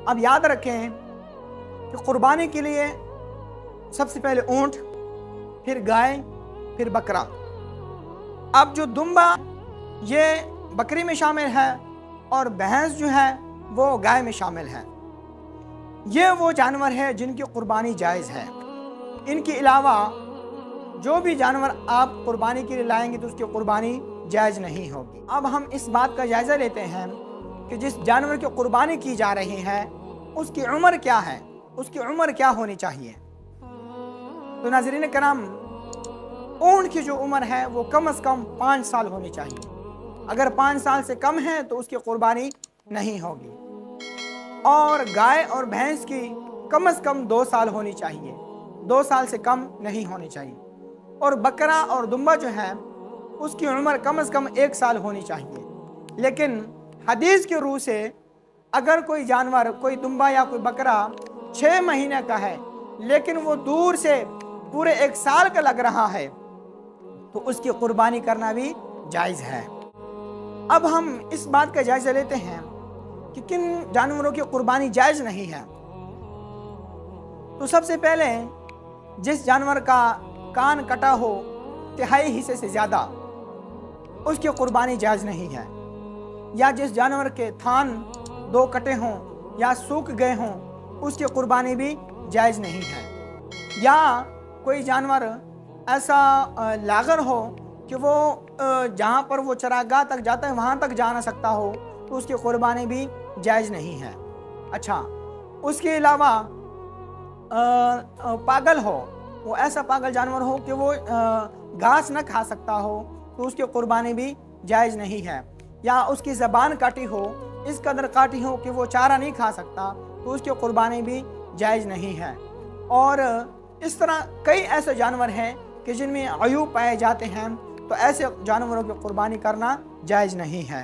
अब याद रखें कि कुर्बानी के लिए सबसे पहले ऊंट, फिर गाय, फिर बकरा। अब जो दुम्बा ये बकरी में शामिल है और भैंस जो है वो गाय में शामिल है। ये वो जानवर है जिनकी कुर्बानी जायज़ है। इनके अलावा जो भी जानवर आप कुर्बानी के लिए लाएंगे तो उसकी कुर्बानी जायज़ नहीं होगी। अब हम इस बात का जायज़ा लेते हैं कि जिस जानवर की कुर्बानी की जा रही है उसकी उम्र क्या है, उसकी उम्र क्या होनी चाहिए। तो नाज़रीन कराम, ऊँट की जो उम्र है वो कम से कम 5 साल होनी चाहिए। अगर 5 साल से कम है तो उसकी कुर्बानी नहीं होगी। और गाय और भैंस की कम से कम 2 साल होनी चाहिए, 2 साल से कम नहीं होनी चाहिए। और बकरा और दुम्बा जो है उसकी उम्र कम से कम 1 साल होनी चाहिए। लेकिन हदीस के रूह से अगर कोई जानवर, कोई दुम्बा या कोई बकरा 6 महीने का है लेकिन वो दूर से पूरे 1 साल का लग रहा है तो उसकी कुर्बानी करना भी जायज़ है। अब हम इस बात का जायज़ा लेते हैं कि किन जानवरों की कुर्बानी जायज़ नहीं है। तो सबसे पहले जिस जानवर का कान कटा हो 1/3 हिस्से से ज़्यादा, उसकी कुर्बानी जायज़ नहीं है। या जिस जानवर के थान 2 कटे हों या सूख गए हों, उसकी कुर्बानी भी जायज़ नहीं है। या कोई जानवर ऐसा लागर हो कि वो जहाँ पर वो चरागाह तक जाता है वहाँ तक जा ना सकता हो तो उसकी कुर्बानी भी जायज़ नहीं है। अच्छा, उसके अलावा पागल हो, वो ऐसा पागल जानवर हो कि वो घास न खा सकता हो तो उसकी कुर्बानी भी जायज़ नहीं है। या उसकी ज़बान काटी हो, इस कदर काटी हो कि वो चारा नहीं खा सकता तो उसकी कुर्बानी भी जायज़ नहीं है। और इस तरह कई ऐसे जानवर हैं कि जिनमें अयूब पाए जाते हैं, तो ऐसे जानवरों की कुर्बानी करना जायज़ नहीं है।